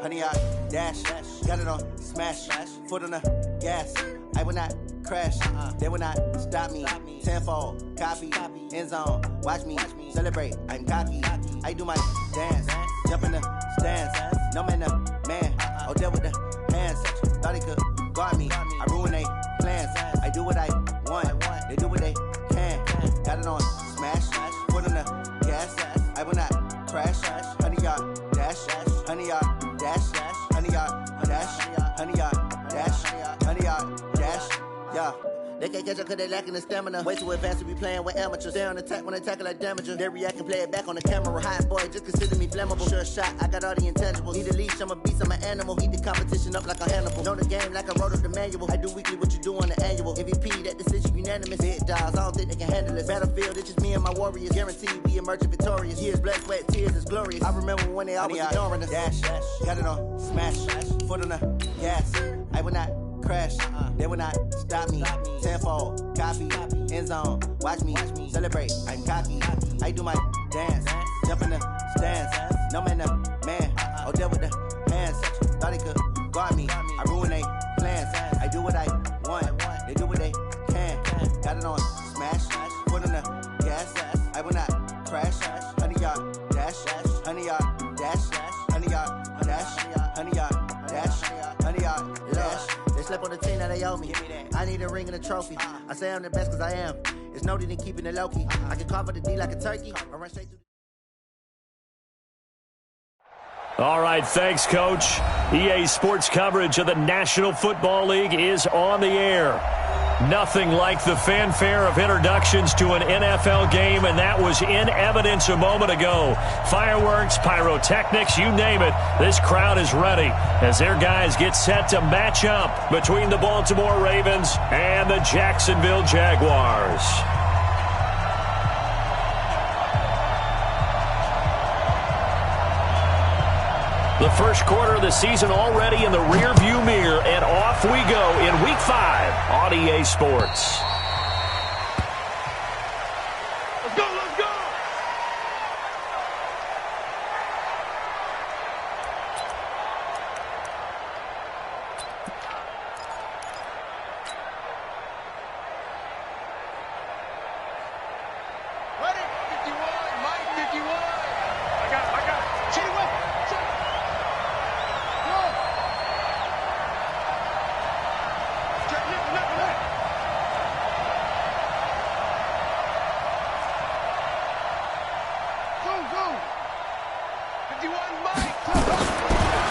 Honey, I dash, got it on smash, foot on the gas. I will not crash, they will not stop me. Tenfold, copy, end zone, watch me celebrate. I'm cocky, I do my dance, jump in the stands. No man, man, oh there with the hands. Thought he could guard me, I ruin they plans. I do what I want, they do what they can. Got it on smash, foot on the gas. I will not crash, honey, y'all dash, honey, y'all dash, honey, y'all dash, honey, y'all dash, honey, y'all dash, yeah. They can't catch up cause they lacking the stamina. Way too advanced to be playing with amateurs. Stay on attack when they tackle like damager. They react and play it back on the camera. Hot boy, just consider me flammable. Sure shot, I got all the intangibles. Need a leash, I'm a beast, I'm an animal. Heat the competition up like a Hannibal. Know the game like I wrote up the manual. I do weekly what you do on the annual. MVP, that decision unanimous. Big dogs, I don't think they can handle it. Battlefield, it's just me and my warriors. Guaranteed we emerge victorious. Years, blood, sweat, tears, is glorious. I remember when they always ignoring us. Dash, got it on smash, foot on the gas. I will not crash, they will not stop me. Tenfold, copy, end zone, watch me celebrate. I'm cocky, I do my dance, jump in the stands. No man, man, oh there with the hands. Thought he could guard me, I ruin they plans. I do what I want, they do what they can. Got it on smash, foot on the gas. I will not crash, honey, y'all dash, honey, y'all dash, honey, y'all dash, honey, y'all dash, honey, y'all dash. They slept on the team that they owe me. I need a ring and a trophy. I say I'm the best cause I am. It's no need in keeping it low key. I can carve the D like a turkey. I run straight through. All right, thanks, Coach. EA Sports coverage of the National Football League is on the air. Nothing like the fanfare of introductions to an NFL game, and that was in evidence a moment ago. Fireworks, pyrotechnics, you name it. This crowd is ready as their guys get set to match up between the Baltimore Ravens and the Jacksonville Jaguars. The first quarter of the season already in the rearview mirror, and off we go in Week 5 on EA Sports. Let's go, let's go! Ready? 51, Mike, 51. I got it. Chitty whip.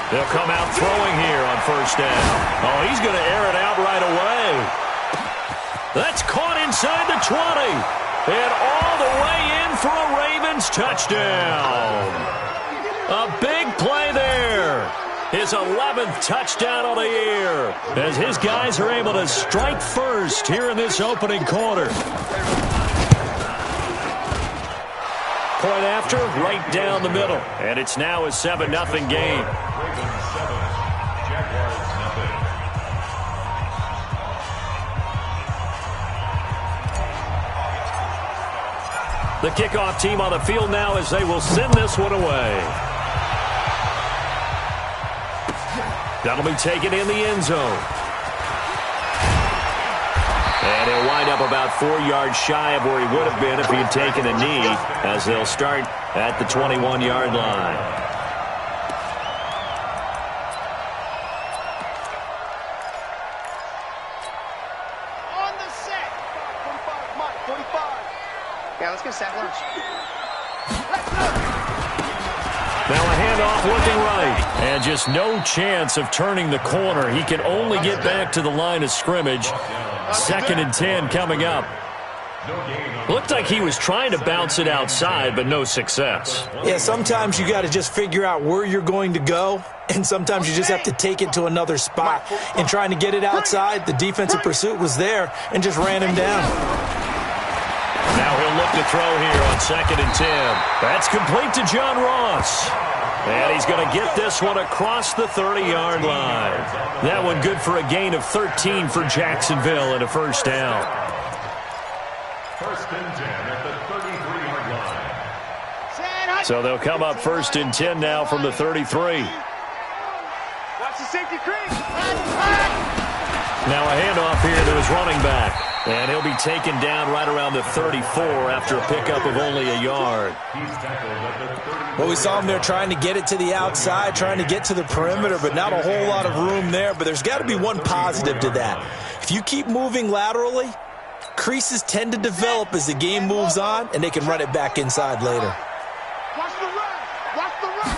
They'll come out throwing here on first down. Oh, he's going to air it out right away. That's caught inside the 20. And all the way in for a Ravens touchdown. A big play there. His 11th touchdown of the year as his guys are able to strike first here in this opening quarter. Point after, right down the middle. And it's now a 7-0 game. The kickoff team on the field now as they will send this one away. That'll be taken in the end zone. And he'll wind up about 4 yards shy of where he would have been if he had taken a knee, as they'll start at the 21-yard line. On the set. 45, Mike, 45. Yeah, let's get sack lunch. Now a handoff looking right. And just no chance of turning the corner. He can only get back to the line of scrimmage. 2nd and 10 coming up. Looked like he was trying to bounce it outside, but no success. Yeah, sometimes you got to just figure out where you're going to go, and sometimes you just have to take it to another spot. And trying to get it outside, the defensive pursuit was there and just ran him down. Now he'll look to throw here on 2nd and 10. That's complete to John Ross. And he's going to get this one across the 30-yard line. That one good for a gain of 13 for Jacksonville and a first down. First and 10 at the 33-yard line. So they'll come up first and 10 now from the 33. Watch the safety creep. Now a handoff here to his running back. And he'll be taken down right around the 34 after a pickup of only a yard. Well, we saw him there trying to get it to the outside, trying to get to the perimeter, but not a whole lot of room there. But there's got to be one positive to that. If you keep moving laterally, creases tend to develop as the game moves on, and they can run it back inside later. Watch the run. Watch the run.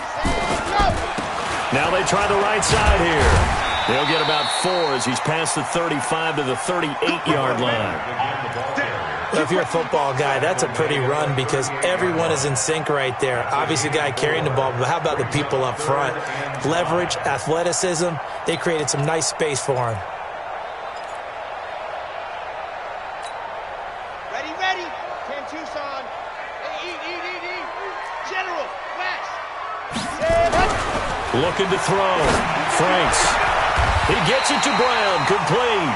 Now they try the right side here. They'll get about 4 as he's past the 35 to the 38-yard line. Well, if you're a football guy, that's a pretty run because everyone is in sync right there. Obviously, the guy carrying the ball, but how about the people up front? Leverage, athleticism, they created some nice space for him. Ready, ready. 10 Tucson. Eat. General, West. Looking to throw. Franks. He gets it to Brown, complete.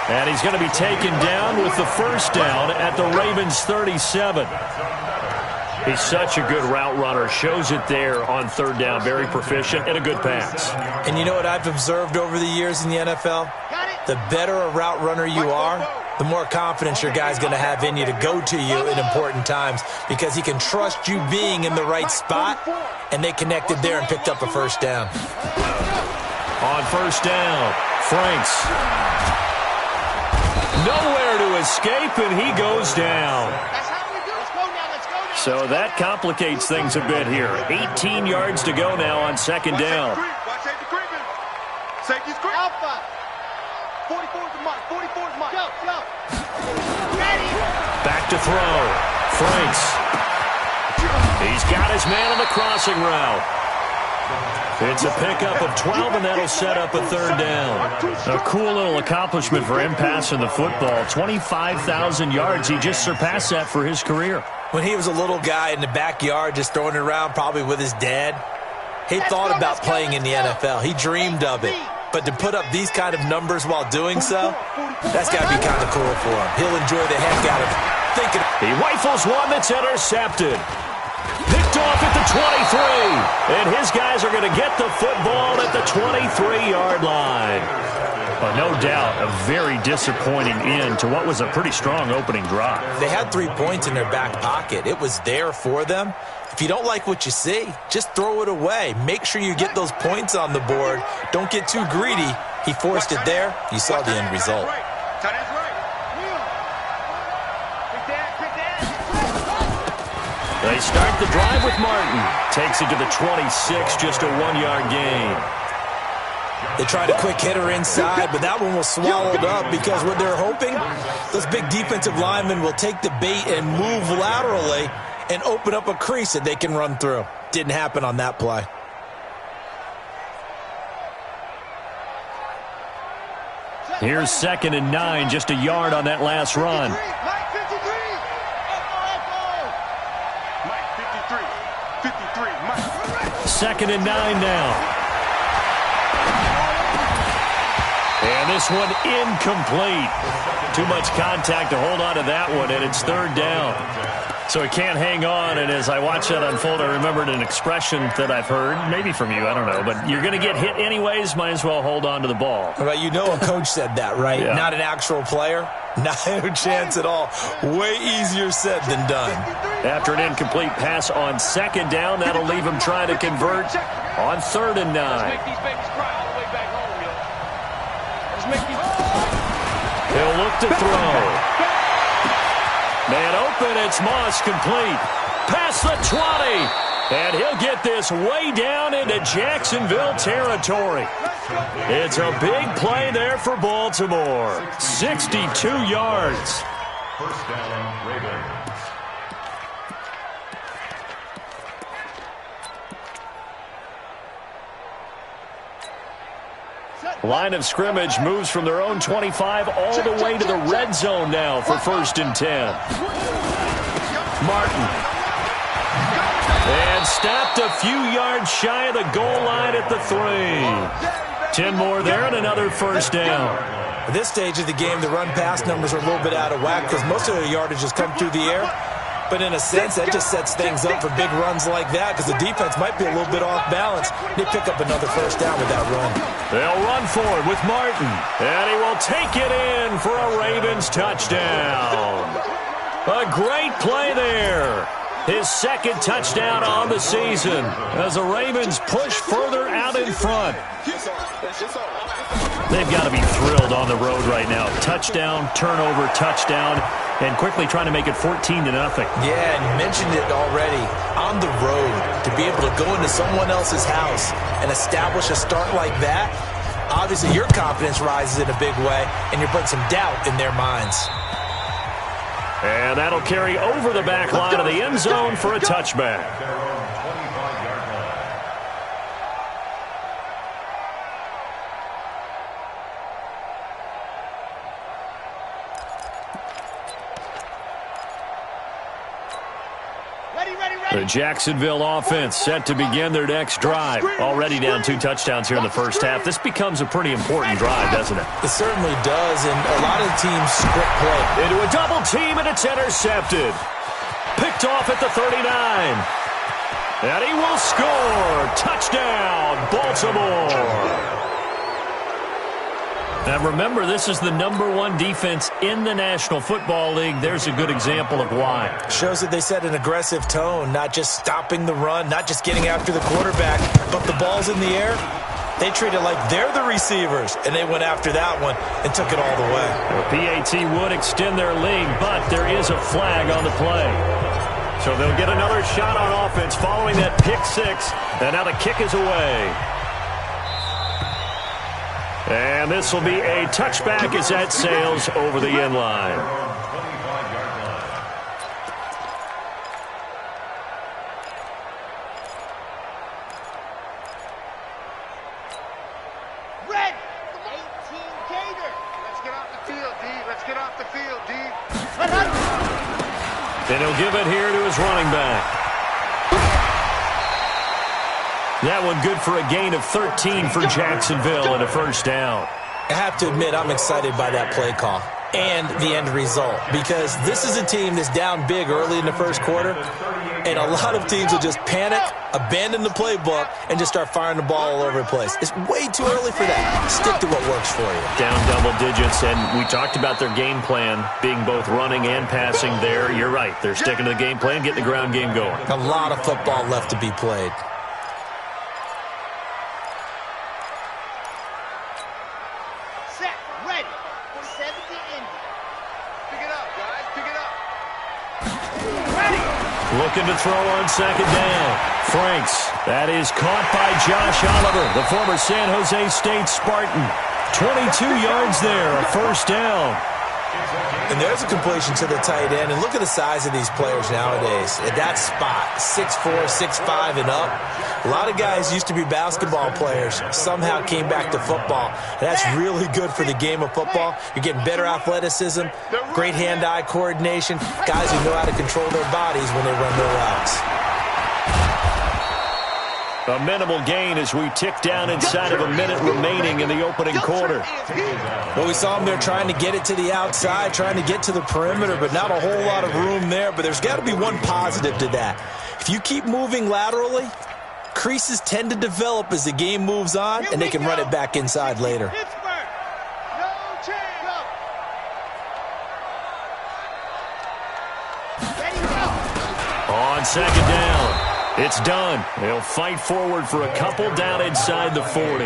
And he's going to be taken down with the first down at the Ravens' 37. He's such a good route runner. Shows it there on third down. Very proficient and a good pass. And you know what I've observed over the years in the NFL? The better a route runner you are, the more confidence your guy's going to have in you to go to you in important times because he can trust you being in the right spot, and they connected there and picked up a first down. On first down, Franks. Nowhere to escape, and he goes down. That's how we do it. Let's go now. So that complicates things a bit here. 18 yards to go now on second down. Watch safety creeping. Safety's creeping. Alpha. 44's the mark. 44's the mark. Go. Ready. Back to throw. Franks. He's got his man on the crossing route. It's a pickup of 12, and that'll set up a third down. A cool little accomplishment for him passing the football. 25,000 yards. He just surpassed that for his career. When he was a little guy in the backyard just throwing it around probably with his dad, he thought about playing in the NFL. He dreamed of it. But to put up these kind of numbers while doing so, that's got to be kind of cool for him. He'll enjoy the heck out of it. He rifles one that's intercepted. Picked off at the 23. And his guys are going to get the football at the 23-yard line. But no doubt, a very disappointing end to what was a pretty strong opening drive. They had 3 points in their back pocket. It was there for them. If you don't like what you see, just throw it away. Make sure you get those points on the board. Don't get too greedy. He forced it there. You saw the end result. They start the drive with Martin. Takes it to the 26, just a 1-yard gain. They tried a quick hitter inside, but that one was swallowed up because what they're hoping, those big defensive linemen will take the bait and move laterally and open up a crease that they can run through. Didn't happen on that play. Here's 2nd and 9, just a yard on that last run. Second and 9 now. And this one incomplete. Too much contact to hold on to that one, and it's third down. So he can't hang on, and as I watch that unfold, I remembered an expression that I've heard, maybe from you, I don't know, but you're going to get hit anyways, might as well hold on to the ball. Well, you know a coach said that, right? Yeah. Not an actual player. No chance at all. Way easier said than done. After an incomplete pass on second down, that'll leave him trying to convert on 3rd and 9. He'll look to throw. Man open, it's Moss, complete. Past the 20. And he'll get this way down into Jacksonville territory. It's a big play there for Baltimore. 62 yards. First down, Ravens. Line of scrimmage moves from their own 25 all the way to the red zone now for 1st and 10. Martin. And stopped a few yards shy of the goal line at the 3. 10 more there and another first down. At this stage of the game, the run-pass numbers are a little bit out of whack because most of the yardage has come through the air. But in a sense, that just sets things up for big runs like that because the defense might be a little bit off balance. They pick up another first down with that run. They'll run for it with Martin. And he will take it in for a Ravens touchdown. A great play there. His second touchdown on the season as the Ravens push further out in front. They've got to be thrilled on the road right now. Touchdown, turnover, touchdown, and quickly trying to make it 14-0. Yeah, and you mentioned it already. On the road, to be able to go into someone else's house and establish a start like that, obviously your confidence rises in a big way, and you bring some doubt in their minds. And that'll carry over the back line of the end zone for a touchback. The Jacksonville offense set to begin their next drive. Already down 2 touchdowns here in the first half. This becomes a pretty important drive, doesn't it? It certainly does, and a lot of teams script play. Into a double team, and it's intercepted. Picked off at the 39. And he will score. Touchdown, Baltimore. Now remember, this is the #1 defense in the National Football League. There's a good example of why. Shows that they set an aggressive tone, not just stopping the run, not just getting after the quarterback, but the ball's in the air. They treat it like they're the receivers, and they went after that one and took it all the way. The PAT would extend their lead, but there is a flag on the play. So they'll get another shot on offense following that pick 6, and now the kick is away. And this will be a touchback as that sails over the end line. Red, 18 Gator. Let's get off the field, D. Let's get off the field, D. And he'll give it here to his running back. That one good for a gain of 13 for Jacksonville and a first down. I have to admit, I'm excited by that play call and the end result because this is a team that's down big early in the first quarter, and a lot of teams will just panic, abandon the playbook, and just start firing the ball all over the place. It's way too early for that. Stick to what works for you. Down double digits, and we talked about their game plan being both running and passing there. You're right. They're sticking to the game plan, getting the ground game going. A lot of football left to be played. Looking to throw on second down. Franks. That is caught by Josh Oliver, the former San Jose State Spartan. 22 yards there, a first down. And there's a completion to the tight end. And look at the size of these players nowadays. At that spot, 6'4", 6'5", and up. A lot of guys used to be basketball players, somehow came back to football. And that's really good for the game of football. You're getting better athleticism, great hand-eye coordination, guys who know how to control their bodies when they run their routes. A minimal gain as we tick down inside of a minute remaining in the opening quarter. Well, we saw them there trying to get it to the outside, trying to get to the perimeter, but not a whole lot of room there. But there's got to be one positive to that. If you keep moving laterally, creases tend to develop as the game moves on, and they can run it back inside later. On second down. It's done. They'll fight forward for a couple down inside the 40.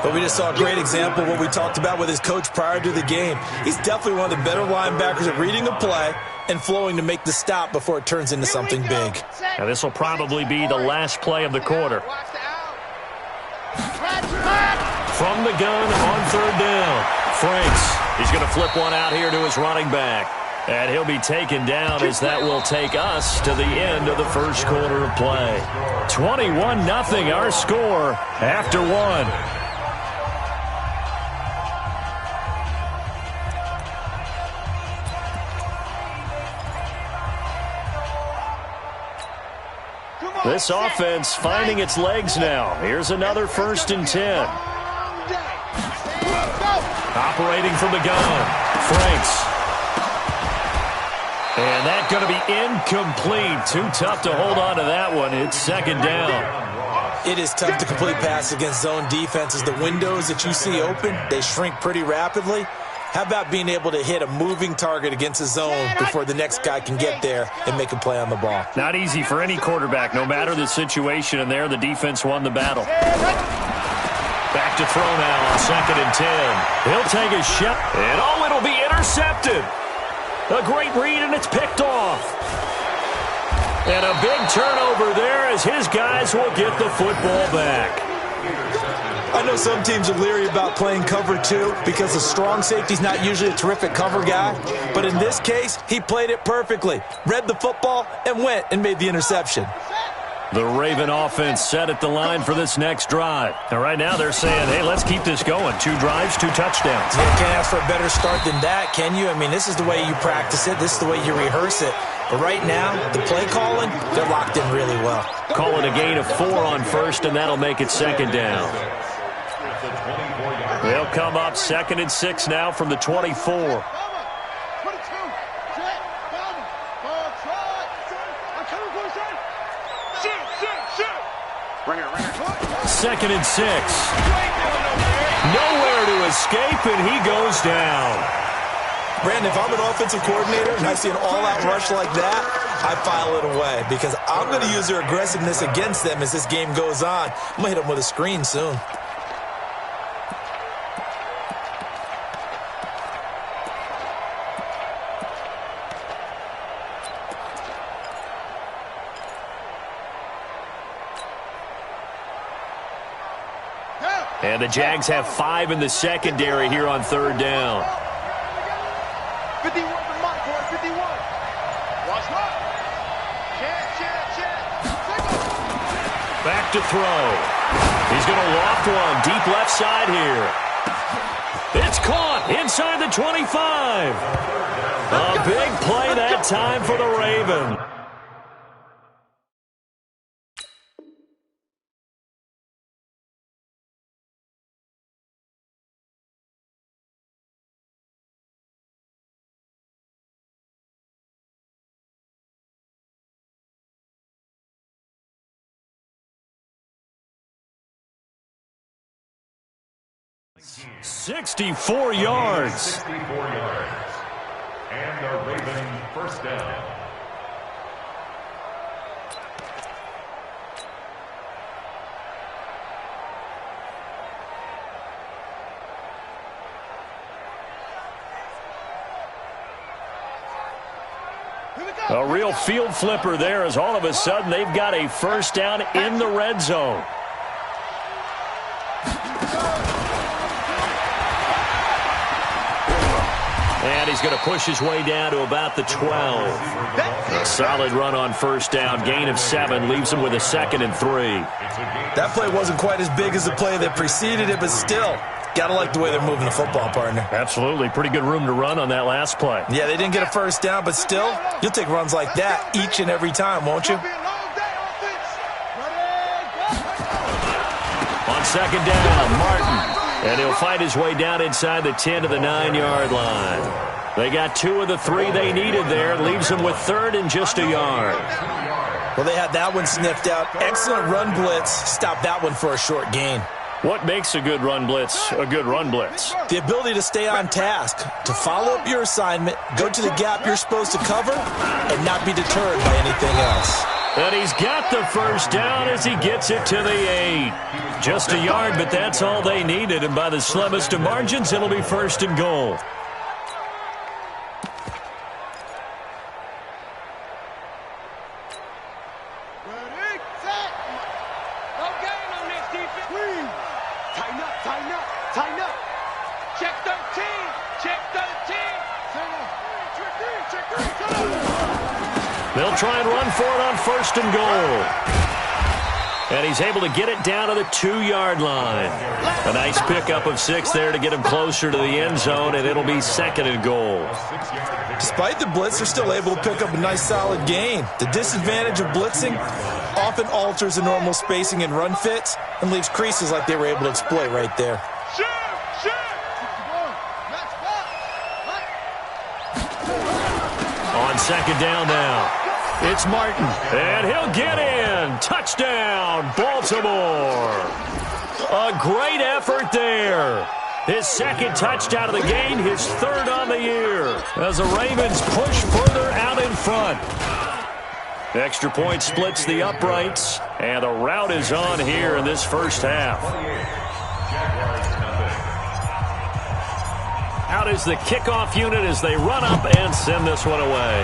But we just saw a great example of what we talked about with his coach prior to the game. He's definitely one of the better linebackers at reading a play and flowing to make the stop before it turns into something big. Now this will probably be the last play of the quarter. From the gun on third down. Franks. He's going to flip one out here to his running back. And he'll be taken down as that will take us to the end of the first quarter of play. 21-0 our score after one. This offense finding its legs now. Here's another 1st and 10. Operating from the gun. Franks. And that's going to be incomplete. Too tough to hold on to that one. It's 2nd down. It is tough to complete pass against zone defenses. The windows that you see open, they shrink pretty rapidly. How about being able to hit a moving target against a zone before the next guy can get there and make a play on the ball? Not easy for any quarterback, no matter the situation. And there, the defense won the battle. Back to throw now on 2nd and 10. He'll take a shot. And it'll be intercepted. A great read, and it's picked off. And a big turnover there as his guys will get the football back. I know some teams are leery about playing cover 2 because a strong safety's not usually a terrific cover guy. But in this case, he played it perfectly. Read the football and went and made the interception. The Raven offense set at the line for this next drive. Now, right now they're saying, hey, let's keep this going. 2 drives, 2 touchdowns. You can't ask for a better start than that, can you? I mean, this is the way you practice it. This is the way you rehearse it. But right now, the play calling, they're locked in really well. Call it a gain of 4 on 1st, and that'll make it 2nd down. They'll come up 2nd and 6 now from the 24. 2nd and 6. Nowhere to escape, and he goes down. Brandon, if I'm an offensive coordinator and I see an all-out rush like that, I file it away because I'm going to use their aggressiveness against them as this game goes on. I'm going to hit them with a screen soon. And the Jags have 5 in the secondary here on 3rd down. 51 for Mike, boy, 51. Watch right. Check. Back to throw. He's going to loft one deep left side here. It's caught inside the 25. A big play that time for the Ravens. Team, 64 yards. 64 yards. And the Ravens 1st down. A real field flipper there as all of a sudden they've got a 1st down in the red zone. And he's going to push his way down to about the 12. A solid run on 1st down. Gain of 7 leaves him with a 2nd and 3. That play wasn't quite as big as the play that preceded it, but still, got to like the way they're moving the football, partner. Absolutely. Pretty good room to run on that last play. Yeah, they didn't get a 1st down, but still, you'll take runs like that each and every time, won't you? On 2nd down, Martin. And he'll find his way down inside the 10 to the 9-yard line. They got 2 of the 3 they needed there. Leaves them with 3rd and just a yard. Well, they had that one sniffed out. Excellent run blitz. Stop that one for a short gain. What makes a good run blitz a good run blitz? The ability to stay on task, to follow up your assignment, go to the gap you're supposed to cover, and not be deterred by anything else. And he's got the 1st down as he gets it to the 8. Just a yard, but that's all they needed. And by the slimmest of margins, it'll be 1st and goal. Ready, set. No gain on this defense. Please. Tighten up, tighten up, tighten up. Check 13, check 13. Check 3. They'll try and run for it on 1st and goal. And he's able to get it down to the 2-yard line. A nice pickup of 6 there to get him closer to the end zone, and it'll be 2nd and goal. Despite the blitz, they're still able to pick up a nice solid gain. The disadvantage of blitzing, up and alters the normal spacing and run fits and leaves creases like they were able to exploit right there. On second down now, it's Martin, and he'll get in. Touchdown, Baltimore. A great effort there. His second touchdown of the game, his third on the year, as the Ravens push further out in front. Extra point splits the uprights, and the rout is on here in this first half. Out is the kickoff unit as they run up and send this one away.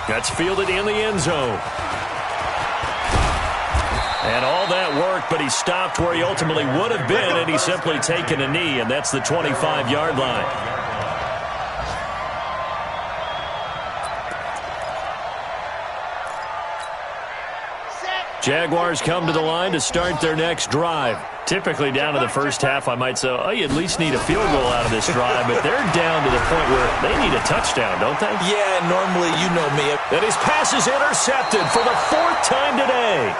That's fielded in the end zone. And all that work, but he stopped where he ultimately would have been, and he's simply taken a knee, and that's the 25-yard line. Jaguars come to the line to start their next drive. Typically down to the first half, I might say, oh, you at least need a field goal out of this drive, but they're down to the point where they need a touchdown, don't they? Yeah, normally, you know me. And his pass is intercepted for the fourth time today.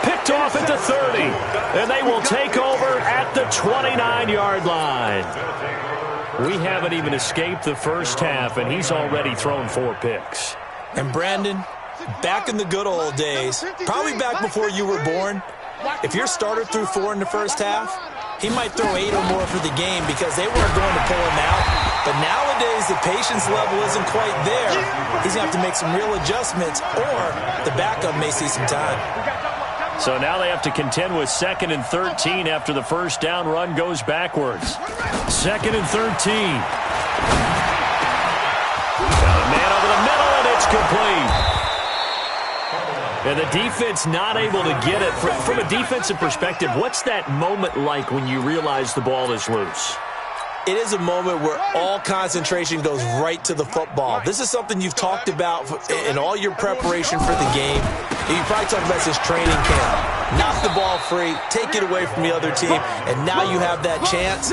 Picked off at the 30, and they will take over at the 29-yard line. We haven't even escaped the first half, and he's already thrown 4 picks. And Brandon, back in the good old days, probably back before you were born, if your starter threw 4 in the first half, he might throw 8 or more for the game because they weren't going to pull him out. But nowadays, the patience level isn't quite there. He's going to have to make some real adjustments, or the backup may see some time. So now they have to contend with 2nd and 13 after the first down run goes backwards. 2nd and 13. Got a man over the middle, and it's complete. And the defense not able to get it. From a defensive perspective, what's that moment like when you realize the ball is loose? It is a moment where all concentration goes right to the football. This is something you've talked about in all your preparation for the game. You probably talked about since training camp. Knock the ball free, take it away from the other team, and now you have that chance.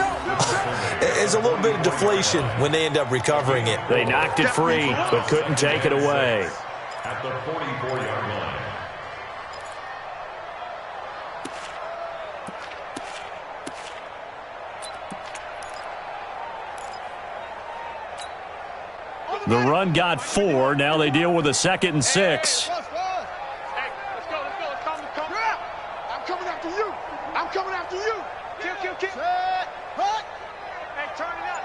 There's a little bit of deflation when they end up recovering it. They knocked it free, but couldn't take it away. At the 44-yard line. The run got 4. Now they deal with a 2nd and 6. Hey, let's go. I'm coming after you. I'm coming after you. Kill. Set. Hut. Hey, turn it up.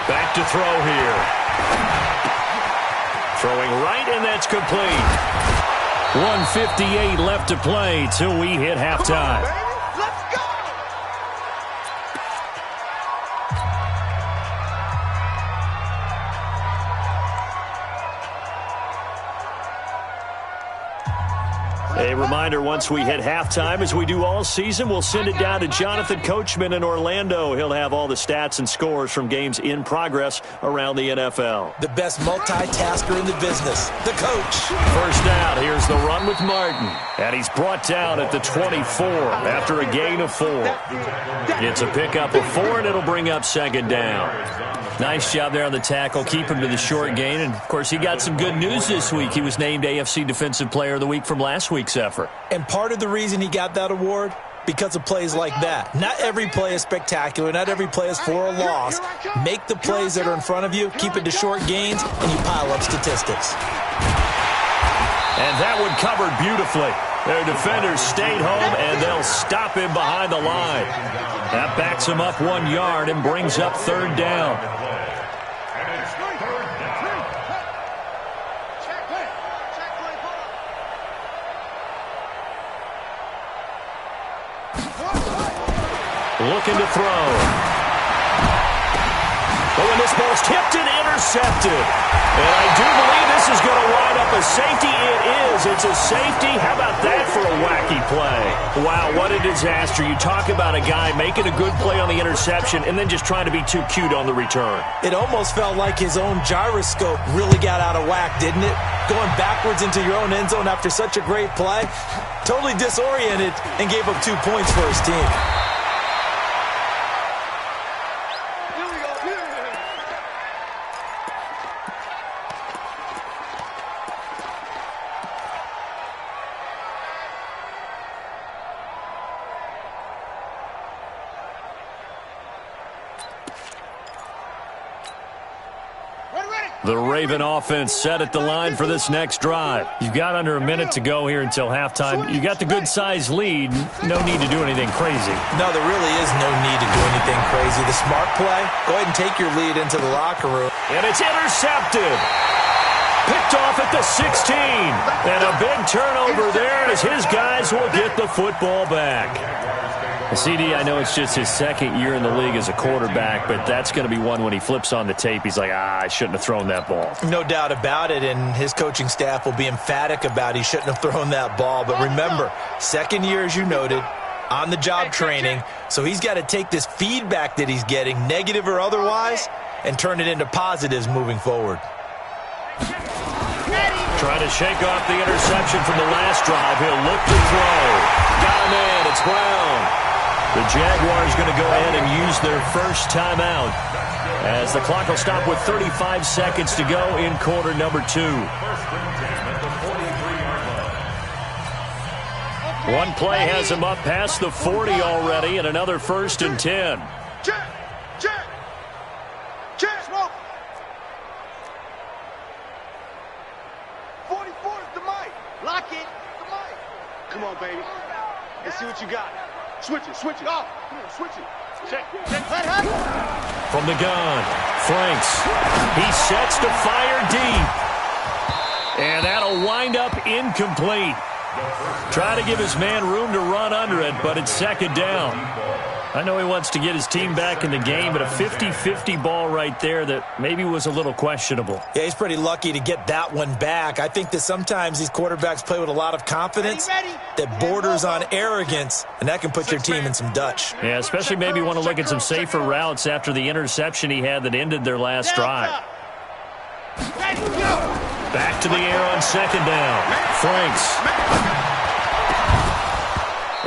Back to throw here. Throwing right, and that's complete. 1:58 left to play till we hit halftime. Let's go. A reminder, once we hit halftime, as we do all season, we'll send it down to Jonathan Coachman in Orlando. He'll have all the stats and scores from games in progress around the NFL. The best multitasker in the business, the coach. First down, here's the run with Martin. And he's brought down at the 24 after a gain of 4. It's a pickup of 4, and it'll bring up 2nd down. Nice job there on the tackle. Keep him to the short gain. And, of course, he got some good news this week. He was named AFC Defensive Player of the Week from last week's effort. And part of the reason he got that award, because of plays like that. Not every play is spectacular. Not every play is for a loss. Make the plays that are in front of you, keep it to short gains, and you pile up statistics. And that one covered beautifully. Their defenders stayed home, and they'll stop him behind the line. That backs him up 1 yard and brings up 3rd down. Looking to throw. Oh, and this ball's tipped and intercepted. And I do believe this is going to wind up a safety. It is. It's a safety. How about that for a wacky play? Wow, what a disaster. You talk about a guy making a good play on the interception and then just trying to be too cute on the return. It almost felt like his own gyroscope really got out of whack, didn't it? Going backwards into your own end zone after such a great play. Totally disoriented and gave up 2 points for his team. The Raven offense set at the line for this next drive. You've got under a minute to go here until halftime. You got the good-sized lead. No need to do anything crazy. No, there really is no need to do anything crazy. The smart play, go ahead and take your lead into the locker room. And it's intercepted. Picked off at the 16. And a big turnover there as his guys will get the football back. CD, I know it's just his second year in the league as a quarterback, but that's going to be one when he flips on the tape. He's like, I shouldn't have thrown that ball. No doubt about it, and his coaching staff will be emphatic about he shouldn't have thrown that ball. But remember, second year, as you noted, on-the-job training, so he's got to take this feedback that he's getting, negative or otherwise, and turn it into positives moving forward. Trying to shake off the interception from the last drive. He'll look to throw. Got him in. It's Brown. The Jaguars going to go ahead and use their first timeout as the clock will stop with 35 seconds to go in quarter number 2. One play has him up past the 40 already, and another 1st and 10. Check. Smoke. 44 is the mic. Lock it. The mic. Come on, baby. Let's see what you got. Switch it. Oh, come on, switch it. Check. From the gun, Franks. He sets to fire deep. And that'll wind up incomplete. Try to give his man room to run under it, but it's second down. I know he wants to get his team back in the game, but a 50-50 ball right there that maybe was a little questionable. Yeah, he's pretty lucky to get that one back. I think that sometimes these quarterbacks play with a lot of confidence that borders on arrogance, and that can put your team in some Dutch. Yeah, especially maybe want to look at some safer routes after the interception he had that ended their last drive. Back to the air on second down. Franks.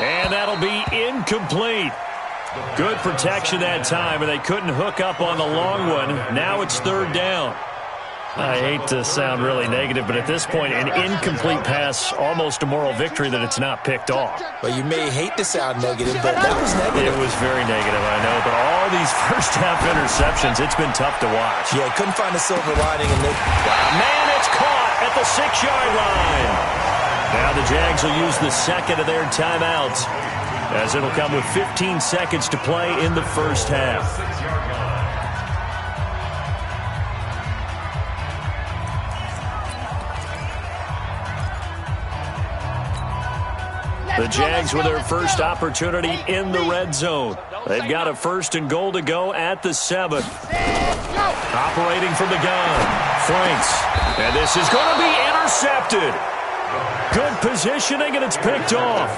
And that'll be incomplete. Good protection that time, and they couldn't hook up on the long one. Now it's third down. I hate to sound really negative, but at this point, an incomplete pass, almost a moral victory that it's not picked off. Well, you may hate to sound negative, but that was negative. It was very negative, I know, but all these first-half interceptions, it's been tough to watch. Yeah, couldn't find a silver lining in this. Man, it's caught at the 6-yard line. Now the Jags will use the second of their timeouts, as it'll come with 15 seconds to play in the first half. The Jags with their first opportunity in the red zone. They've got a 1st and goal to go at the 7. Operating from the gun, Franks. And this is going to be intercepted. Good positioning, and it's picked off.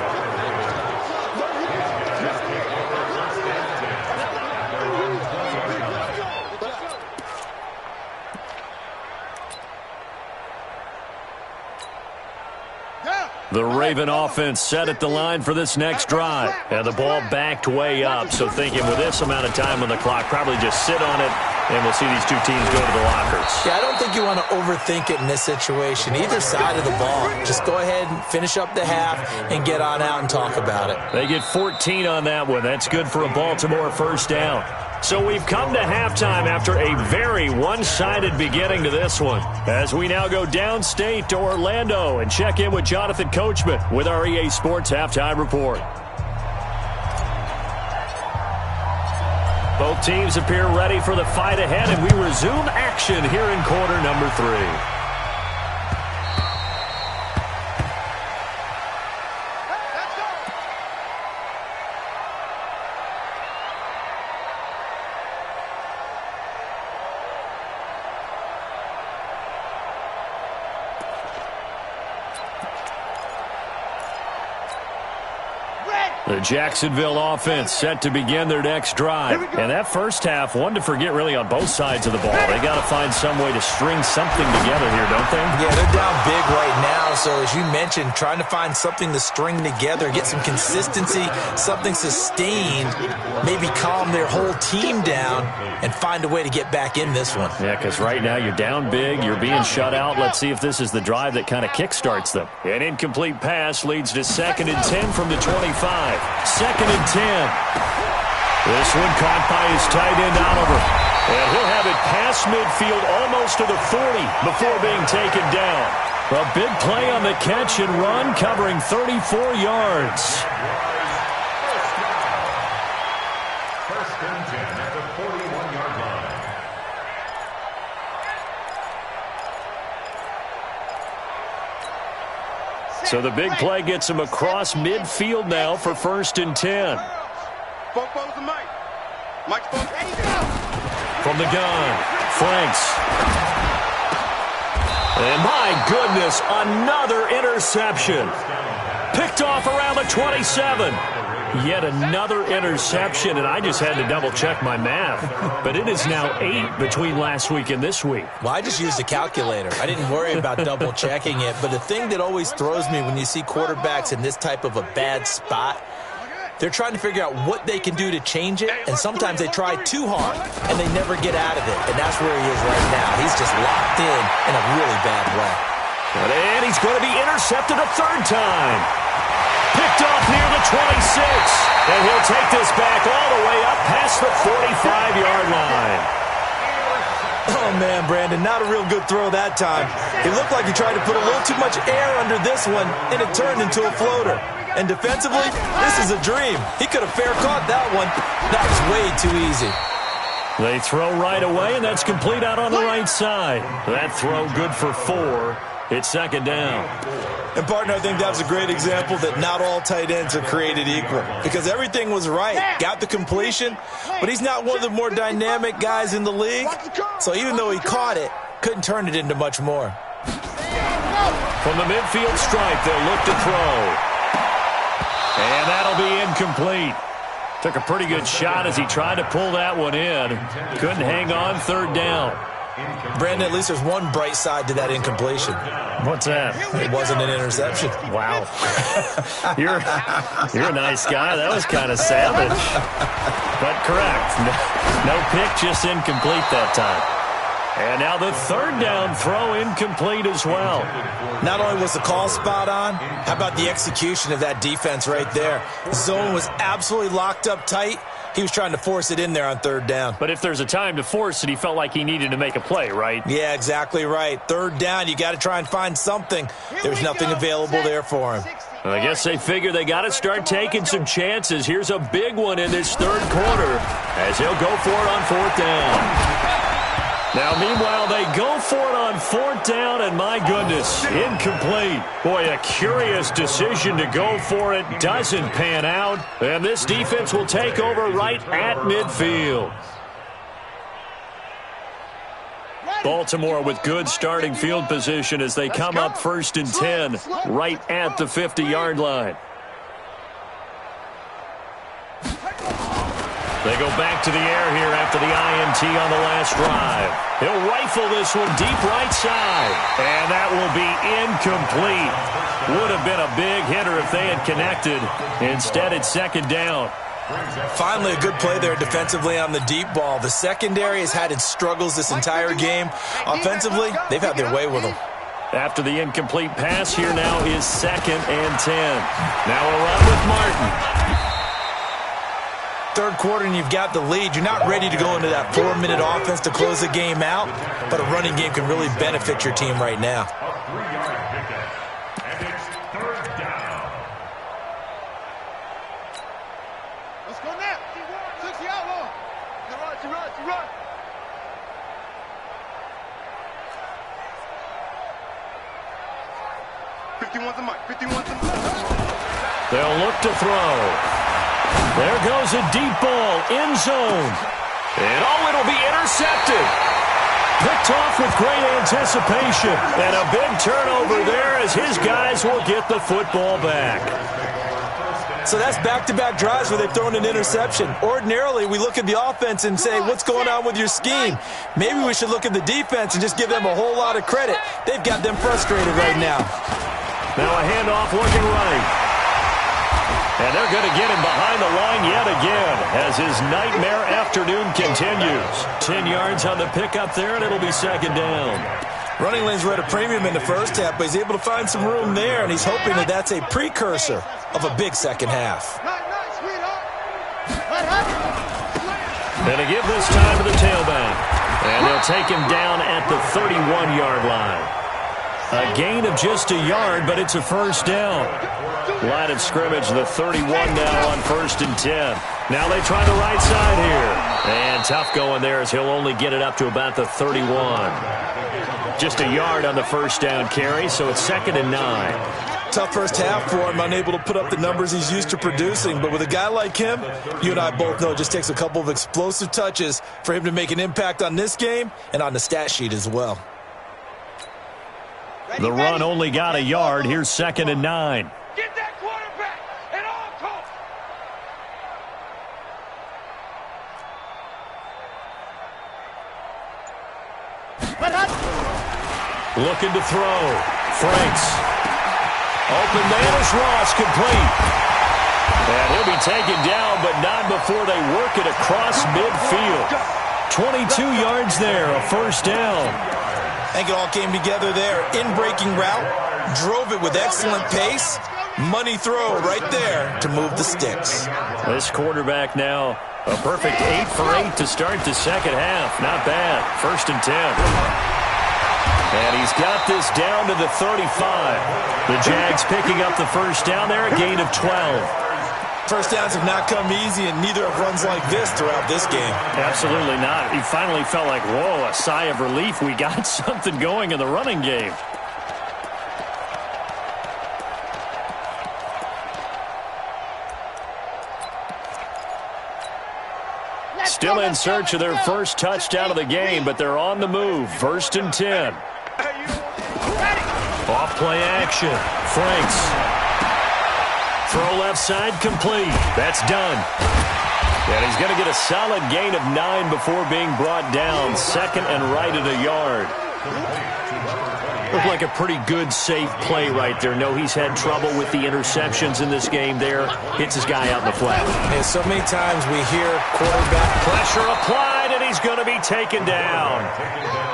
The Raven offense set at the line for this next drive. And the ball backed way up, so thinking with this amount of time on the clock, probably just sit on it, and we'll see these two teams go to the lockers. Yeah, I don't think you want to overthink it in this situation. Either side of the ball. Just go ahead and finish up the half and get on out and talk about it. They get 14 on that one. That's good for a Baltimore first down. So we've come to halftime after a very one-sided beginning to this one, as we now go downstate to Orlando and check in with Jonathan Coachman with our EA Sports Halftime Report. Both teams appear ready for the fight ahead, and we resume action here in quarter number 3. The Jacksonville offense set to begin their next drive. And that first half, one to forget really on both sides of the ball. They got to find some way to string something together here, don't they? Yeah, they're down big right now. So as you mentioned, trying to find something to string together, get some consistency, something sustained, maybe calm their whole team down and find a way to get back in this one. Yeah, because right now you're down big, you're being shut out. Let's see if this is the drive that kind of kickstarts them. An incomplete pass leads to 2nd and 10 from the 25. 2nd and 10. This one caught by his tight end, Oliver. And he'll have it past midfield almost to the 40 before being taken down. A big play on the catch and run, covering 34 yards. First and 10 at the 41-yard line. So the big play gets him across midfield now for first and 10. From the gun, Franks. And my goodness, another interception. Picked off around the 27. Yet another interception, and I just had to double-check my math. But it is now 8 between last week and this week. Well, I just used a calculator. I didn't worry about double-checking it. But the thing that always throws me when you see quarterbacks in this type of a bad spot, they're trying to figure out what they can do to change it, and sometimes they try too hard, and they never get out of it. And that's where he is right now. He's just locked in a really bad way. And he's going to be intercepted a third time. Picked off near the 26. And he'll take this back all the way up past the 45-yard line. Oh, man, Brandon, not a real good throw that time. It looked like he tried to put a little too much air under this one, and it turned into a floater. And defensively, this is a dream. He could have fair caught that one. That was way too easy. They throw right away, and that's complete out on the right side. That throw good for 4. It's second down. And, partner, I think that's a great example that not all tight ends are created equal. Because everything was right. Got the completion, but he's not one of the more dynamic guys in the league. So even though he caught it, couldn't turn it into much more. From the midfield stripe, they'll look to throw. And that'll be incomplete. Took a pretty good shot as he tried to pull that one in. Couldn't hang on, third down. Brandon, at least there's one bright side to that incompletion. What's that? It wasn't an interception. Wow. You're a nice guy. That was kind of savage. But correct. No pick, just incomplete that time. And now the third down throw incomplete as well. Not only was the call spot on, how about the execution of that defense right there? The zone was absolutely locked up tight. He was trying to force it in there on third down. But if there's a time to force it, he felt like he needed to make a play, right? Yeah, exactly right. Third down, you got to try and find something. There's nothing available there for him. Well, I guess they figure they got to start taking some chances. Here's a big one in this third quarter as he'll go for it on fourth down. Now, meanwhile, they go for it on fourth down, and my goodness, incomplete. Boy, a curious decision to go for it. Doesn't pan out, and this defense will take over right at midfield. Baltimore with good starting field position as they come up first and 10 right at the 50-yard line. They go back to the air here after the INT on the last drive. He'll rifle this one deep right side. And that will be incomplete. Would have been a big hitter if they had connected. Instead, it's second down. Finally, a good play there defensively on the deep ball. The secondary has had its struggles this entire game. Offensively, they've had their way with them. After the incomplete pass, here now is second and 10. Now a run with Martin. Third quarter and you've got the lead. You're not ready to go into that 4-minute offense to close the game out, but a running game can really benefit your team right now. A 3-yard pickup, and it's third down. Let's go now. 60 outlaw. You run. 51's the mic. 51's the mic. They'll look to throw. There goes a deep ball, end zone. And it'll be intercepted. Picked off with great anticipation. And a big turnover there as his guys will get the football back. So that's back-to-back drives where they've thrown an interception. Ordinarily, we look at the offense and say, what's going on with your scheme? Maybe we should look at the defense and just give them a whole lot of credit. They've got them frustrated right now. Now a handoff looking right. And they're going to get him behind the line yet again as his nightmare afternoon continues. 10 yards on the pickup there, and it'll be second down. Running lanes were at a premium in the first half, but he's able to find some room there, and he's hoping that that's a precursor of a big second half. And to give this time to the tailback. And they'll take him down at the 31-yard line. A gain of just a yard, but it's a first down. Line of scrimmage, the 31 now on 1st and 10. Now they try the right side here. And tough going there as he'll only get it up to about the 31. Just a yard on the first down carry, so it's 2nd and 9. Tough first half for him, unable to put up the numbers he's used to producing. But with a guy like him, you and I both know it just takes a couple of explosive touches for him to make an impact on this game and on the stat sheet as well. The run only got a yard. Here's 2nd and 9. Get that quarterback at all costs. Looking to throw. Franks. Open man is Ross, complete. And he'll be taken down, but not before they work it across midfield. 22 yards there, a first down. I think it all came together there. In-breaking route, drove it with excellent pace. Money throw right there to move the sticks. This quarterback now, a perfect 8 for 8 to start the second half. Not bad. 1st and 10. And he's got this down to the 35. The Jags picking up the first down there, a gain of 12. First downs have not come easy, and neither have runs like this throughout this game. Absolutely not. He finally felt like, whoa, a sigh of relief. We got something going in the running game. Still in search of their first touchdown of the game, but they're on the move. 1st and 10. Off play action. Franks. Throw left side, complete. That's done. And he's going to get a solid gain of 9 before being brought down. 2nd and right at a yard. Looked like a pretty good, safe play right there. No, he's had trouble with the interceptions in this game there. Hits his guy out in the flat. And so many times we hear quarterback pressure applied, and he's going to be taken down.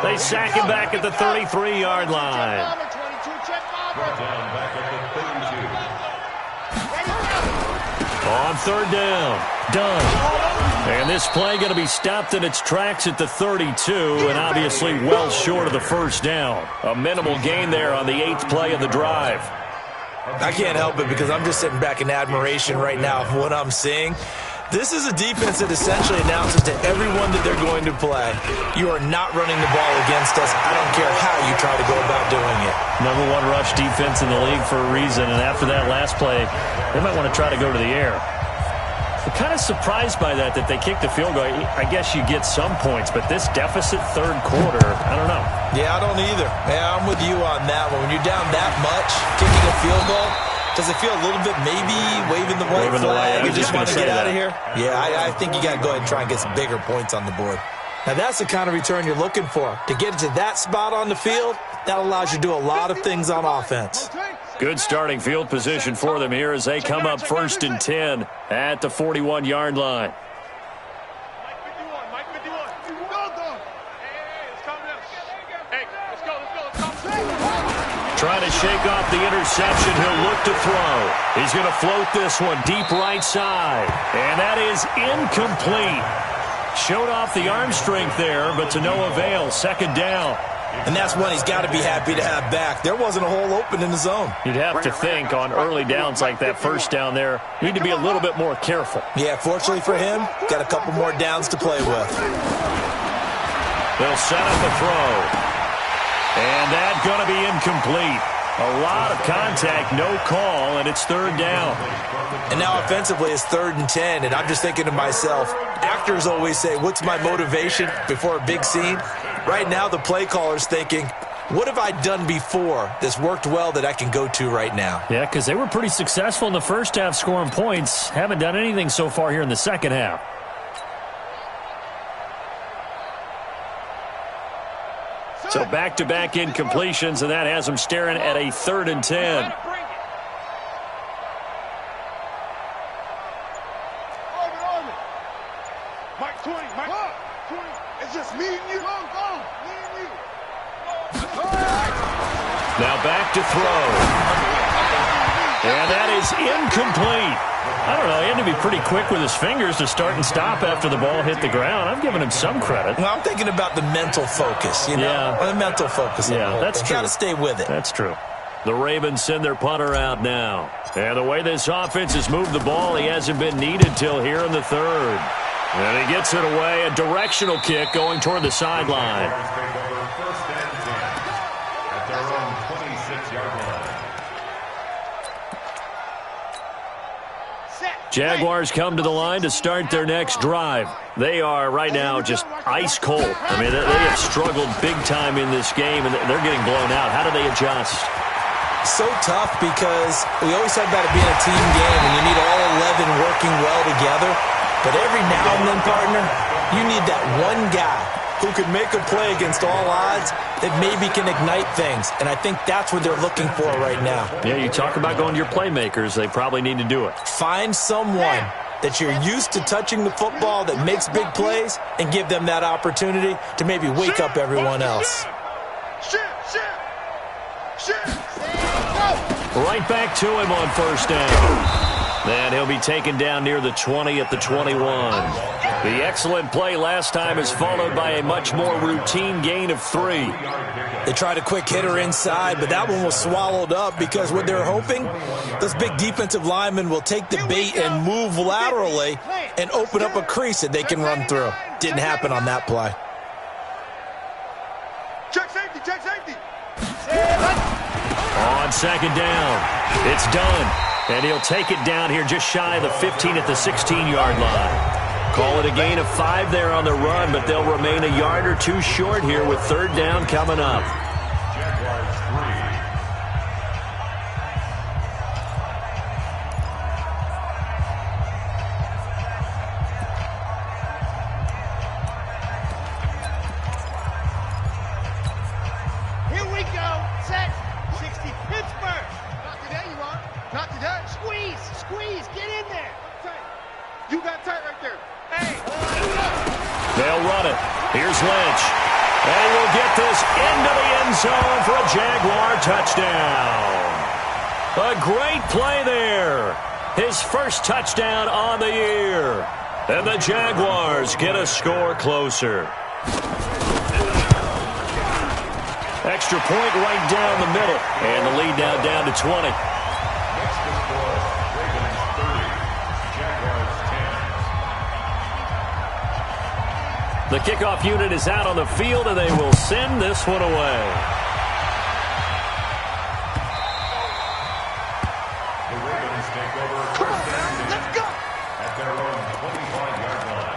They sack him back at the 33-yard line. On 3rd down, done. And this play going to be stopped in its tracks at the 32, and obviously well short of the first down. A minimal gain there on the 8th play of the drive. I can't help it because I'm just sitting back in admiration right now of what I'm seeing. This is a defense that essentially announces to everyone that they're going to play, you are not running the ball against us. I don't care how you try to go about doing it. Number 1 rush defense in the league for a reason, and after that last play, they might want to try to go to the air. I'm kind of surprised by that they kicked the field goal. I guess you get some points, but this deficit 3rd quarter, I don't know. Yeah, I don't either. Yeah, I'm with you on that one. When you're down that much, kicking a field goal, does it feel a little bit maybe waving the white flag? You just want to get out of here? Yeah, I think you got to go ahead and try and get some bigger points on the board. Now, that's the kind of return you're looking for. To get to that spot on the field, that allows you to do a lot of things on offense. Good starting field position for them here as they come up 1st and 10 at the 41-yard line. Trying to shake off the interception. He'll look to throw. He's going to float this one deep right side. And that is incomplete. Showed off the arm strength there, but to no avail. 2nd down. And that's one he's got to be happy to have back. There wasn't a hole open in the zone. You'd have to think on early downs like that first down there, you need to be a little bit more careful. Yeah, fortunately for him, got a couple more downs to play with. They'll set up a throw. And that's going to be incomplete. A lot of contact, no call, and it's 3rd down. And now offensively it's 3rd and 10, and I'm just thinking to myself, actors always say, what's my motivation before a big scene? Right now the play caller's thinking, what have I done before that's worked well that I can go to right now? Yeah, because they were pretty successful in the first half scoring points. Haven't done anything so far here in the second half. So back-to-back incompletions, and that has them staring at a 3rd and 10. Mike 20, Mike 20. It's just me and you. Go. Me and you. Now back to throw. And that is incomplete. I don't know. He had to be pretty quick with his fingers to start and stop after the ball hit the ground. I'm giving him some credit. Well, I'm thinking about the mental focus, you know? Yeah. The mental focus. Yeah, that's true. Got to stay with it. That's true. The Ravens send their punter out now. And the way this offense has moved the ball, he hasn't been needed till here in the third. And he gets it away. A directional kick going toward the sideline. First and 10 at their own 26-yard line. Jaguars come to the line to start their next drive. They are right now just ice cold. I mean, they have struggled big time in this game, and they're getting blown out. How do they adjust? So tough because we always talk about it being a team game, and you need all 11 working well together. But every now and then, partner, you need that one guy who can make a play against all odds that maybe can ignite things. And I think that's what they're looking for right now. Yeah, you talk about going to your playmakers. They probably need to do it. Find someone that you're used to touching the football that makes big plays and give them that opportunity to maybe wake up everyone else. Right back to him on first down. And he'll be taken down near the 20 at the 21. The excellent play last time is followed by a much more routine gain of 3. They tried a quick hitter inside, but that one was swallowed up because what they're hoping, those big defensive linemen will take the bait and move laterally and open up a crease that they can run through. Didn't happen on that play. Check safety, check safety. On second down, it's done. And he'll take it down here just shy of the 15 at the 16-yard line. Call it a gain of 5 there on the run, but they'll remain a yard or 2 short here with third down coming up. Jaguars 3. You got tight right there. Hey. They'll run it. Here's Lynch. And he will get this into the end zone for a Jaguar touchdown. A great play there. His first touchdown on the year. And the Jaguars get a score closer. Extra point right down the middle. And the lead now down to 20. The kickoff unit is out on the field, and they will send this one away. The Ravens take over first and 10 at their own 25-yard line.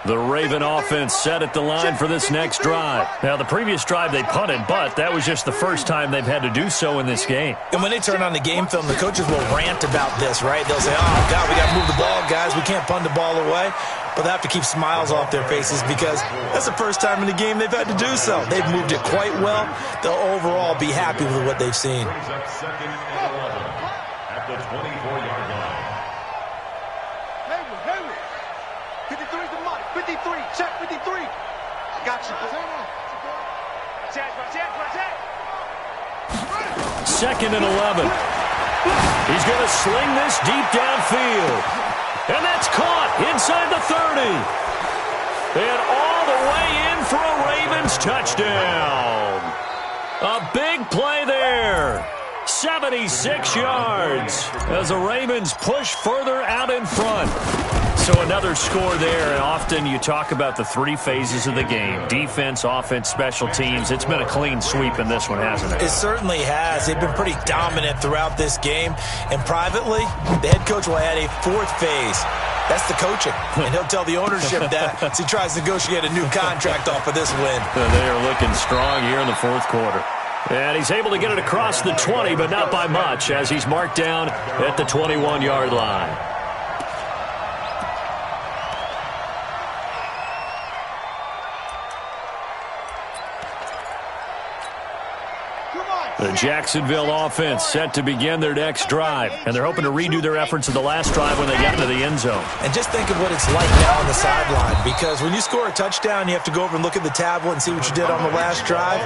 The Raven offense set at the line for this next drive. Now, the previous drive they punted, but that was just the first time they've had to do so in this game. And when they turn on the game film, the coaches will rant about this, right? They'll say, oh, God, we got to move the ball, guys. We can't punt the ball away. But they have to keep smiles off their faces because that's the first time in the game they've had to do so. They've moved it quite well. They'll overall be happy with what they've seen. Brings up second and 11 at the 24-yard line. 53's the money. 53. Check 53. Got you. Second and 11. He's going to sling this deep downfield. And that's caught inside the 30. And all the way in for a Ravens touchdown. A big play there. 76 yards as the Ravens push further out in front. So another score there, and often you talk about the 3 phases of the game. Defense, offense, special teams. It's been a clean sweep in this one, hasn't it? It certainly has. They've been pretty dominant throughout this game. And privately, the head coach will add a 4th phase. That's the coaching. And he'll tell the ownership that as he tries to negotiate a new contract off of this win. They are looking strong here in the 4th quarter. And he's able to get it across the 20, but not by much, as he's marked down at the 21-yard line. Come on. The Jacksonville offense set to begin their next drive, and they're hoping to redo their efforts of the last drive when they got into the end zone. And just think of what it's like now on the sideline, because when you score a touchdown, you have to go over and look at the tablet and see what you did on the last drive.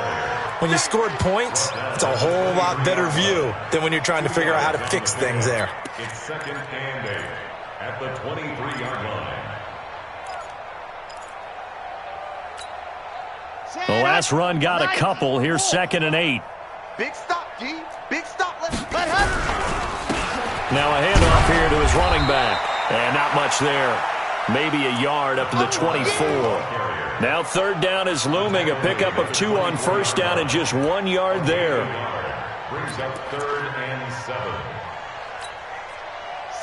When you scored points, it's a whole lot better view than when you're trying to figure out how to fix things there. It's 2nd and 8 at the 23-yard line. The last run got a couple. Here's 2nd and 8. Big stop, G. Big stop. Let her. Now a handoff here to his running back. And not much there. Maybe a yard up to the 24. Now 3rd down is looming. A pickup of 2 on 1st down and just 1 yard there. Brings up 3rd and 7.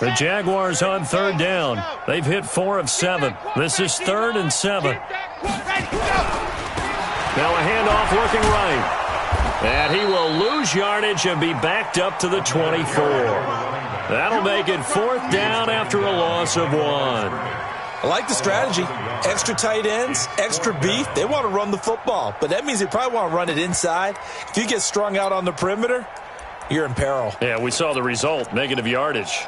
The Jaguars on 3rd down. They've hit 4 of 7. This is 3rd and 7. Now a handoff looking right. And he will lose yardage and be backed up to the 24. That'll make it 4th down after a loss of 1. I like the strategy. Extra tight ends, extra beef. They want to run the football, but that means they probably want to run it inside. If you get strung out on the perimeter, you're in peril. Yeah, we saw the result, negative yardage.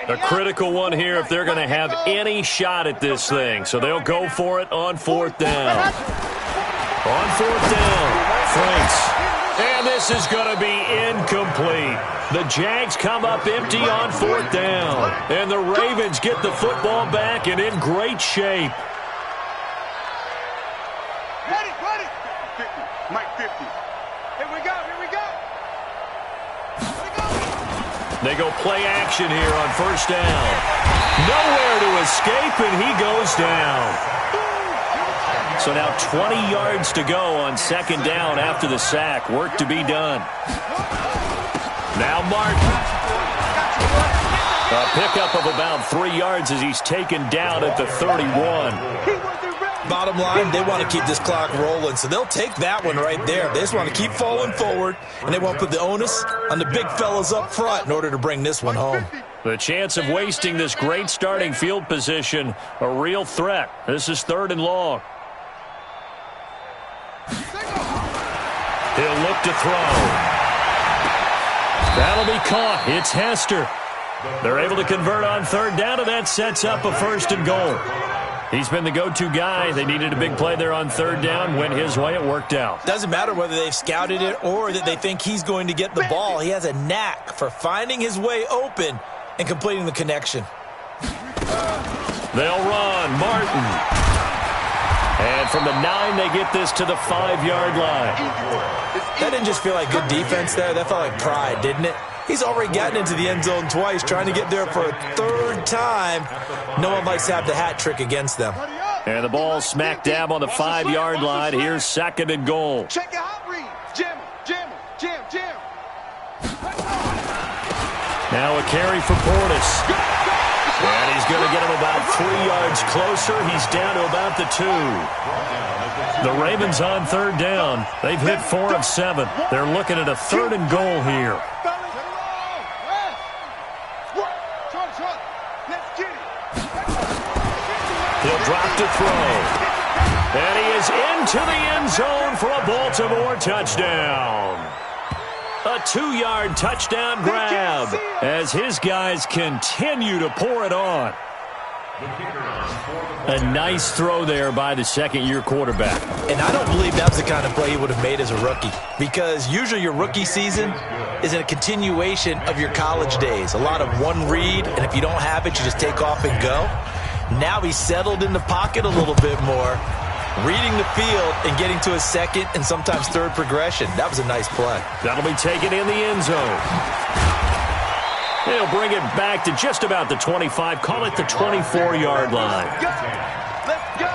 A critical one here if they're going to have any shot at this thing. So they'll go for it on 4th down. On 4th down, Franks. And this is going to be incomplete. The Jags come up empty on 4th down. And the Ravens get the football back and in great shape. Ready. 50. Mike 50. Here we go. They go play action here on 1st down. Nowhere to escape, and he goes down. So now 20 yards to go on 2nd down after the sack. Work to be done. Now Martin. A pickup of about 3 yards as he's taken down at the 31. Bottom line, they want to keep this clock rolling, so they'll take that one right there. They just want to keep falling forward, and they want to put the onus on the big fellas up front in order to bring this one home. The chance of wasting this great starting field position, a real threat. This is 3rd and long. He'll look to throw. That'll be caught. It's Hester. They're able to convert on 3rd down, and that sets up a 1st and goal. He's been the go-to guy. They needed a big play there on 3rd down. Went his way. It worked out. Doesn't matter whether they've scouted it or that they think he's going to get the ball. He has a knack for finding his way open and completing the connection. They'll run. Martin. And from the 9, they get this to the 5-yard line. That didn't just feel like good defense there. That felt like pride, didn't it? He's already gotten into the end zone twice, trying to get there for a 3rd time. No one likes to have the hat trick against them. And the ball smack dab on the 5-yard line. Here's 2nd and goal. Check your hot read. Jam. Now a carry for Portis. And he's going to get him about 3 yards closer. He's down to about the 2. The Ravens on 3rd down. They've hit 4 of 7. They're looking at a 3rd and goal here. He'll drop to throw. And he is into the end zone for a Baltimore touchdown. A 2-yard touchdown grab as his guys continue to pour it on. A nice throw there by the 2nd-year quarterback. And I don't believe that was the kind of play he would have made as a rookie, because usually your rookie season is a continuation of your college days. A lot of one read, and if you don't have it, you just take off and go. Now he's settled in the pocket a little bit more, reading the field and getting to his 2nd and sometimes 3rd progression. That was a nice play. That'll be taken in the end zone. He'll bring it back to just about the 25. Call it the 24-yard line. Let's go.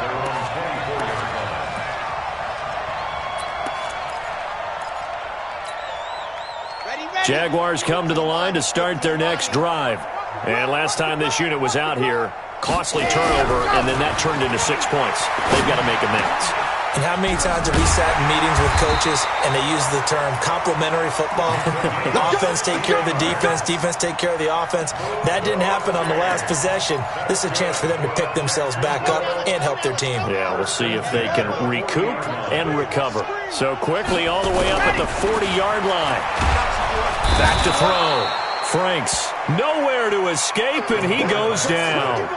Jaguars come to the line to start their next drive. And last time this unit was out here, costly turnover, and then that turned into 6 points. They've got to make amends. And how many times have we sat in meetings with coaches and they use the term complementary football? Offense take care of the defense, defense take care of the offense. That didn't happen on the last possession. This is a chance for them to pick themselves back up and help their team. Yeah, we'll see if they can recoup and recover. So quickly all the way up at the 40-yard line. Back to throw. Franks nowhere to escape, and he goes down.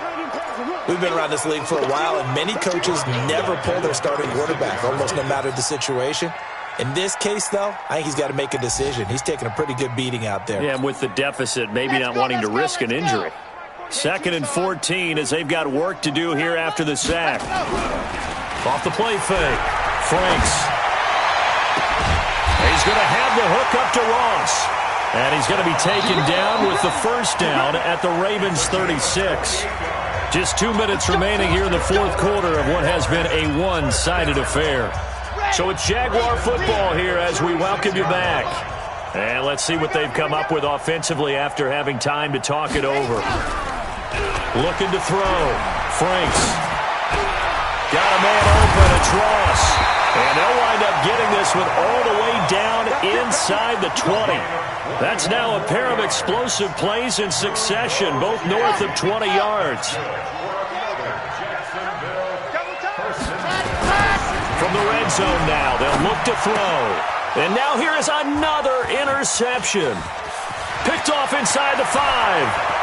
We've been around this league for a while, and many coaches never pull their starting quarterback, almost no matter the situation. In this case, though, I think he's got to make a decision. He's taking a pretty good beating out there. Yeah, and with the deficit, maybe not wanting to risk an injury. 2nd and 14 as they've got work to do here after the sack. Off the play fake. Franks. He's going to have the hook up to Ross. And he's going to be taken down with the first down at the Ravens' 36. Just 2 minutes remaining here in the fourth quarter of what has been a one-sided affair. So it's Jaguar football here as we welcome you back. And let's see what they've come up with offensively after having time to talk it over. Looking to throw. Franks. Got a man open. It's Ross. And they'll wind up getting this one all the way down inside the 20. That's now a pair of explosive plays in succession, both north of 20 yards. From the red zone now, they'll look to throw. And now here is another interception. Picked off inside the 5.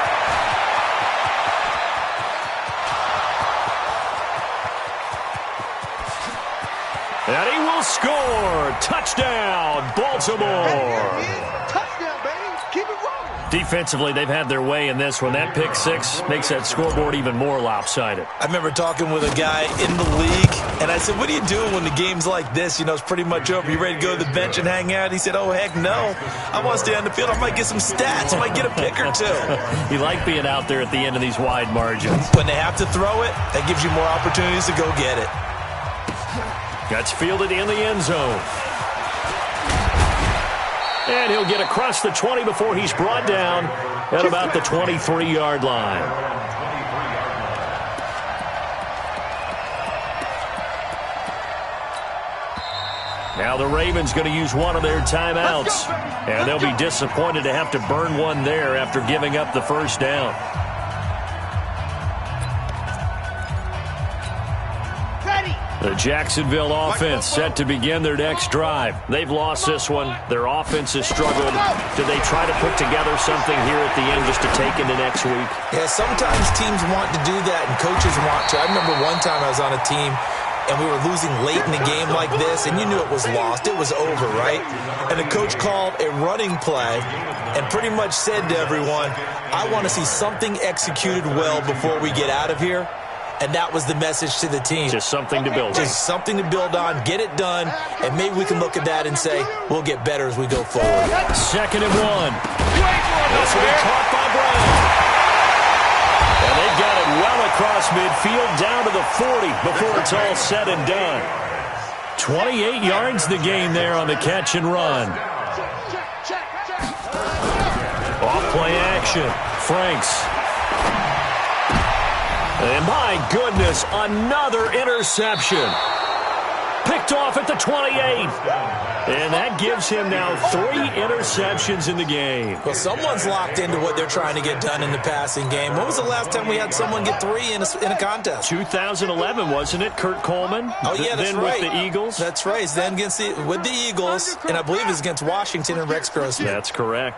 And he will score. Touchdown, Baltimore. Touchdown, baby. Keep it rolling. Defensively, they've had their way in this one. That pick 6 makes that scoreboard even more lopsided. I remember talking with a guy in the league, and I said, what are you doing when the game's like this? You know, it's pretty much over. You ready to go to the bench and hang out? He said, oh, heck no. I want to stay on the field. I might get some stats. I might get a pick or two. You like being out there at the end of these wide margins. When they have to throw it, that gives you more opportunities to go get it. That's fielded in the end zone. And he'll get across the 20 before he's brought down at about the 23-yard line. Now the Ravens going to use one of their timeouts. And they'll be disappointed to have to burn one there after giving up the first down. The Jacksonville offense set to begin their next drive. They've lost this one. Their offense has struggled. Do they try to put together something here at the end just to take into next week? Yeah, sometimes teams want to do that and coaches want to. I remember one time I was on a team and we were losing late in the game like this, and you knew it was lost. It was over, right? And the coach called a running play and pretty much said to everyone, I want to see something executed well before we get out of here. And that was the message to the team. Just something to build on. Just something to build on, get it done, and maybe we can look at that and say, we'll get better as we go forward. 2nd and 1. This will be caught by Brown. And they've got it well across midfield down to the 40 before it's all said and done. 28 yards the game there on the catch and run. Off play action. Franks. And my goodness, another interception. Picked off at the 28. And that gives him now 3 interceptions in the game. Well, someone's locked into what they're trying to get done in the passing game. When was the last time we had someone get 3 in a contest? 2011, wasn't it, Kurt Coleman? Oh, yeah, that's right. With the Eagles? That's right. It's then with the Eagles, and I believe it's against Washington and Rex Grossman. That's correct.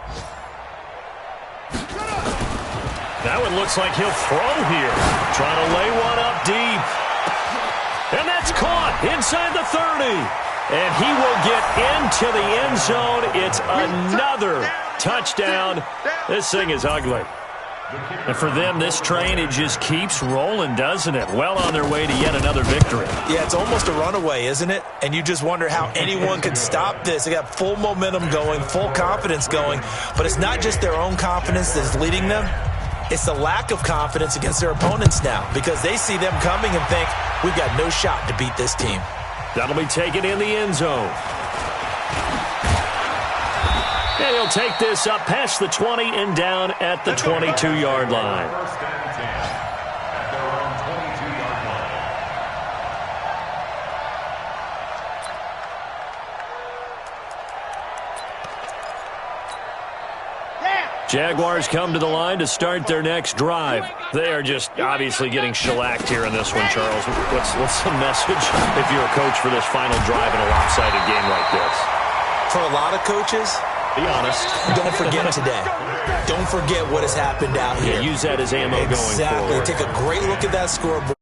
That one looks like he'll throw here. Trying to lay one up deep. And that's caught inside the 30. And he will get into the end zone. It's another touchdown. This thing is ugly. And for them, this train, it just keeps rolling, doesn't it? Well on their way to yet another victory. Yeah, it's almost a runaway, isn't it? And you just wonder how anyone could stop this. They got full momentum going, full confidence going. But it's not just their own confidence that's leading them. It's the lack of confidence against their opponents now because they see them coming and think, we've got no shot to beat this team. That'll be taken in the end zone. And he'll take this up past the 20 and down at the 22-yard line. Jaguars come to the line to start their next drive. They are just obviously getting shellacked here in this one, Charles. What's the message if you're a coach for this final drive in a lopsided game like this? For a lot of coaches, be honest. Don't forget today. Don't forget what has happened out here. Use that as ammo going forward. Exactly. Take a great look at that scoreboard.